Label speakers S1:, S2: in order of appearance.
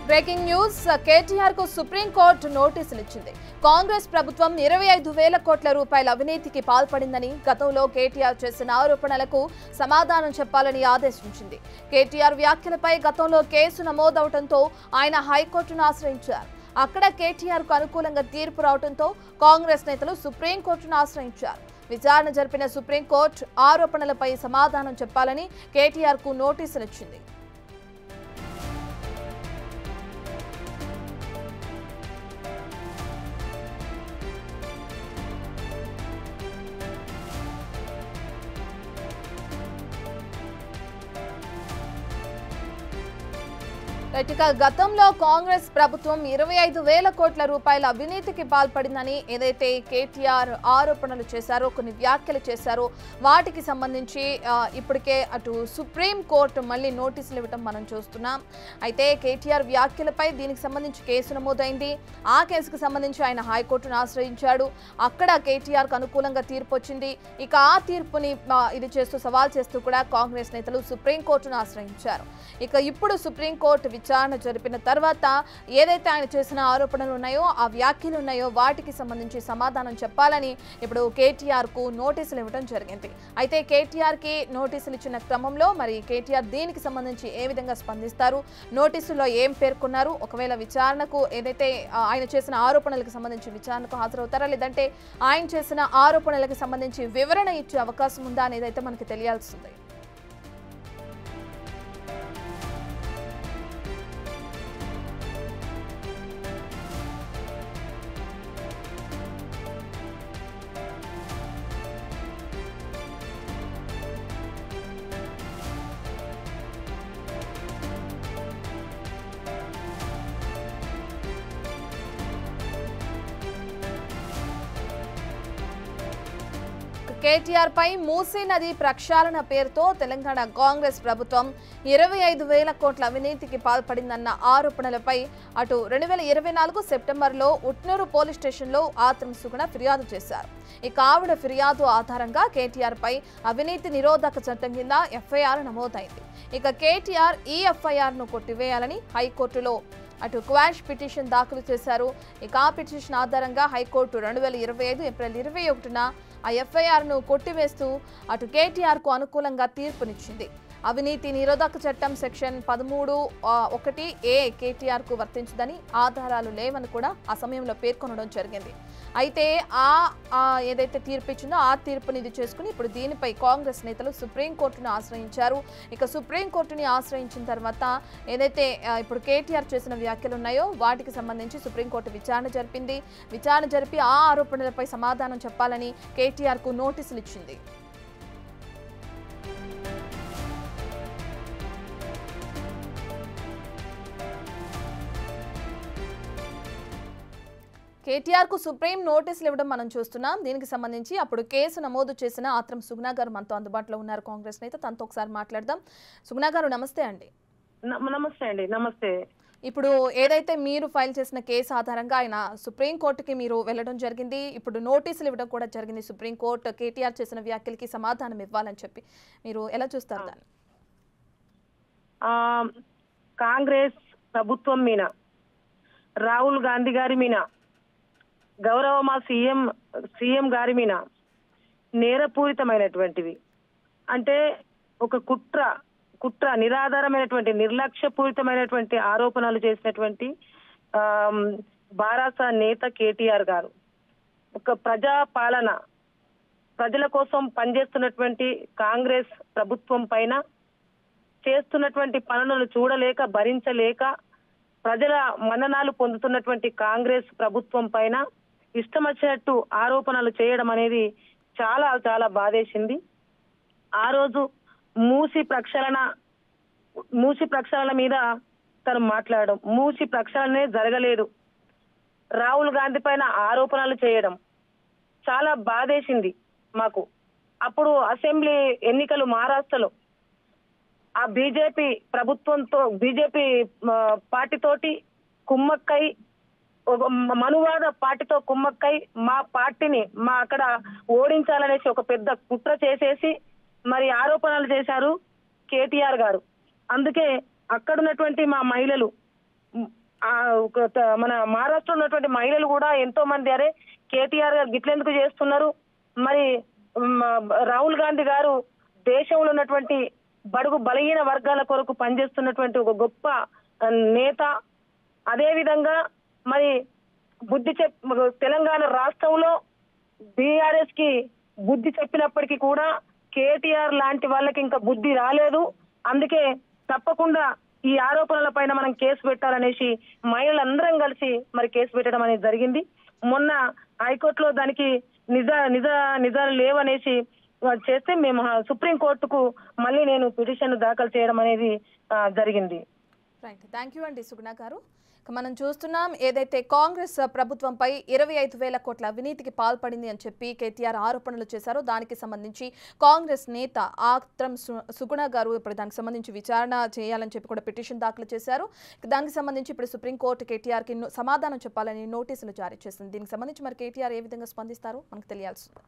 S1: Breaking news KTR కు supreme court నోటీసులు ఇచ్చింది. కాంగ్రెస్ ప్రభుత్వం 25,000 కోట్ల రూపాయల అవినీతికి పాల్పడిందని, గతంలో కేటీఆర్ చేసిన ఆరోపణలకు సమాధానం చెప్పాలని ఆదేశించింది. కేటీఆర్ వ్యాఖ్యలపై గతంలో కేసు నమోదవడంతో ఆయన హైకోర్టును ఆశ్రయించారు. అక్కడ కేటీఆర్ కు అనుకూలంగా తీర్పు రావడంతో కాంగ్రెస్ నేతలు సుప్రీం కోర్టును ఆశ్రయించారు. విచారణ జరిపిన సుప్రీంకోర్టు ఆరోపణలపై సమాధానం చెప్పాలని కేటీఆర్ కు నోటీసులు ఇచ్చింది. గతంలో కాంగ్రెస్ ప్రభుత్వం 25,000 కోట్ల రూపాయల అవినీతికి పాల్పడిందని ఏదైతే కేటీఆర్ ఆరోపణలు చేశారో, కొన్ని వ్యాఖ్యలు చేశారో, వాటికి సంబంధించి ఇప్పటికే అటు సుప్రీం కోర్టు మళ్ళీ నోటీసులు ఇవ్వడం మనం చూస్తున్నాం. అయితే కేటీఆర్ వ్యాఖ్యలపై దీనికి సంబంధించి కేసు నమోదైంది. ఆ కేసుకు సంబంధించి ఆయన హైకోర్టును ఆశ్రయించాడు. అక్కడ కేటీఆర్కు అనుకూలంగా తీర్పు వచ్చింది. ఇక ఆ తీర్పుని ఇది చేస్తూ సవాల్ చేస్తూ కూడా కాంగ్రెస్ నేతలు సుప్రీంకోర్టును ఆశ్రయించారు. ఇక ఇప్పుడు సుప్రీంకోర్టు విచారణ జరిపిన తర్వాత ఏదైతే ఆయన చేసిన ఆరోపణలు ఉన్నాయో, ఆ వ్యాఖ్యలు ఉన్నాయో, వాటికి సంబంధించి సమాధానం చెప్పాలని ఇప్పుడు కేటీఆర్ కు నోటీసులు ఇవ్వడం జరిగింది. అయితే కేటీఆర్ కి నోటీసులు ఇచ్చిన క్రమంలో మరి కేటీఆర్ దీనికి సంబంధించి ఏ విధంగా స్పందిస్తారు, నోటీసుల్లో ఏం పేర్కొన్నారు, ఒకవేళ విచారణకు ఏదైతే ఆయన చేసిన ఆరోపణలకు సంబంధించి విచారణకు హాజరవుతారా, లేదంటే ఆయన చేసిన ఆరోపణలకు సంబంధించి వివరణ ఇచ్చే అవకాశం ఉందా అనేది అయితే మనకి తెలియాల్సింది. కేటీఆర్ పై మూసీ నది ప్రక్షాళన పేరుతో తెలంగాణ కాంగ్రెస్ ప్రభుత్వం 25,000 కోట్ల అవినీతికి పాల్పడిందన్న ఆరోపణలపై అటు 2024 సెప్టెంబర్లో ఉట్నూరు పోలీస్ స్టేషన్లో ఆత్రం సుగుణ ఫిర్యాదు చేశారు. ఇక ఆవిడ ఫిర్యాదు ఆధారంగా కేటీఆర్ పై అవినీతి నిరోధక చట్టం కింద ఎఫ్ఐఆర్ నమోదైంది. ఇక కేటీఆర్ ఈ ఎఫ్ఐఆర్ ను కొట్టివేయాలని హైకోర్టులో అటు క్వాష్ పిటిషన్ దాఖలు చేశారు. ఇక ఆ పిటిషన్ ఆధారంగా హైకోర్టు 2025 ఏప్రిల్ 21న ఆ ఎఫ్ఐఆర్ను కొట్టివేస్తూ అటు కేటీఆర్కు అనుకూలంగా తీర్పునిచ్చింది. అవినీతి నిరోధక చట్టం సెక్షన్ 13(1)A కేటీఆర్కు వర్తించదని, ఆధారాలు లేవని కూడా ఆ సమయంలో పేర్కొనడం జరిగింది. అయితే ఏదైతే తీర్పు ఇచ్చిందో ఆ తీర్పుని ఇది చేసుకుని ఇప్పుడు దీనిపై కాంగ్రెస్ నేతలు సుప్రీంకోర్టును ఆశ్రయించారు. ఇక సుప్రీంకోర్టుని ఆశ్రయించిన తర్వాత ఏదైతే ఇప్పుడు కేటీఆర్ చేసిన వ్యాఖ్యలు ఉన్నాయో వాటికి సంబంధించి సుప్రీంకోర్టు విచారణ జరిపింది. విచారణ జరిపి ఆ ఆరోపణలపై సమాధానం చెప్పాలని కేటీఆర్కు నోటీసులు ఇచ్చింది. కేటీఆర్ కు సుప్రీం నోటీసులు ఇవ్వడం మనం చూస్తున్నాం. దీనికి సంబంధించి అప్పుడు కేసు నమోదు చేసిన ఆత్రం సుగుణ గారు మనతో అందుబాటులో ఉన్నారు, కాంగ్రెస్ నేత. తనతో ఒకసారి మాట్లాడదాం. సుగుణ గారు నమస్తే అండి.
S2: నమస్తే అండి. నమస్తే.
S1: ఇప్పుడు ఏదైతే మీరు ఫైల్ చేసిన కేసు ఆధారంగా ఆయన సుప్రీం కోర్టుకి మీరు వెళ్ళడం జరిగింది. ఇప్పుడు నోటీసులు ఇవ్వడం కూడా జరిగింది సుప్రీం కోర్టు కేటీఆర్ చేసిన వ్యాఖ్యలకి సమాధానం ఇవ్వాలని చెప్పి. మీరు ఎలా చూస్తారు దాన్ని?
S2: కాంగ్రెస్ ప్రభుత్వం మీద, రాహుల్ గాంధీ గారి మీద, గౌరవ మా సీఎం గారి మీద నేరపూరితమైనటువంటివి, అంటే ఒక కుట్ర నిరాధారమైనటువంటి నిర్లక్ష్యపూరితమైనటువంటి ఆరోపణలు చేసినటువంటి బారాస నేత కేటీఆర్ గారు ఒక ప్రజాపాలన, ప్రజల కోసం పనిచేస్తున్నటువంటి కాంగ్రెస్ ప్రభుత్వం పైన చేస్తున్నటువంటి పనులను చూడలేక, భరించలేక, ప్రజల మన్ననాలు పొందుతున్నటువంటి కాంగ్రెస్ ప్రభుత్వం పైన ఇష్టం వచ్చినట్టు ఆరోపణలు చేయడం అనేది చాలా చాలా బాధేసింది. ఆ రోజు మూసి ప్రక్షాళన మీద తను మాట్లాడడం, మూసి ప్రక్షాళనే జరగలేదు, రాహుల్ గాంధీ పైన ఆరోపణలు చేయడం చాలా బాధేసింది మాకు. అప్పుడు అసెంబ్లీ ఎన్నికలు మహారాష్ట్రలో ఆ బీజేపీ పార్టీతోటి కుమ్మక్కై, మనువాద పార్టీతో కుమ్మక్కై మా పార్టీని అక్కడ ఓడించాలనేసి ఒక పెద్ద కుట్ర చేసేసి మరి ఆరోపణలు చేశారు కేటీఆర్ గారు. అందుకే అక్కడున్నటువంటి మా మహిళలు మన మహారాష్ట్రలో ఉన్నటువంటి మహిళలు కూడా ఎంతో మంది అరే కేటీఆర్ గారు గిట్లెందుకు చేస్తున్నారు, మరి రాహుల్ గాంధీ గారు దేశంలో ఉన్నటువంటి బడుగు బలహీన వర్గాల కొరకు పనిచేస్తున్నటువంటి ఒక గొప్ప నేత. అదే విధంగా మరి తెలంగాణ రాష్ట్రంలో బీఆర్ఎస్ కి బుద్ధి చెప్పినప్పటికీ కూడా కేటీఆర్ లాంటి వాళ్ళకి ఇంకా బుద్ధి రాలేదు. అందుకే తప్పకుండా ఈ ఆరోపణల పైన మనం కేసు పెట్టాలనేసి మహిళలందరం కలిసి మరి కేసు పెట్టడం అనేది జరిగింది. మొన్న హైకోర్టులో దానికి నిజాలు లేవనేసి చేస్తే మేము సుప్రీం కోర్టుకు మళ్ళీ నేను పిటిషన్ దాఖలు చేయడం అనేది జరిగింది.
S1: రైట్, థ్యాంక్ యూ అండి సుగుణ గారు. మనం చూస్తున్నాం ఏదైతే కాంగ్రెస్ ప్రభుత్వంపై 25,000 కోట్ల అవినీతికి పాల్పడింది అని చెప్పి కేటీఆర్ ఆరోపణలు చేశారో దానికి సంబంధించి కాంగ్రెస్ నేత ఆత్రం సుగుణ గారు ఇప్పుడు దానికి సంబంధించి విచారణ చేయాలని చెప్పి కూడా పిటిషన్ దాఖలు చేశారు. దానికి సంబంధించి ఇప్పుడు సుప్రీంకోర్టు కేటీఆర్కి సమాధానం చెప్పాలని నోటీసులు జారీ చేసింది. దీనికి సంబంధించి మరి కేటీఆర్ ఏ విధంగా స్పందిస్తారో మనకు తెలియాల్సింది.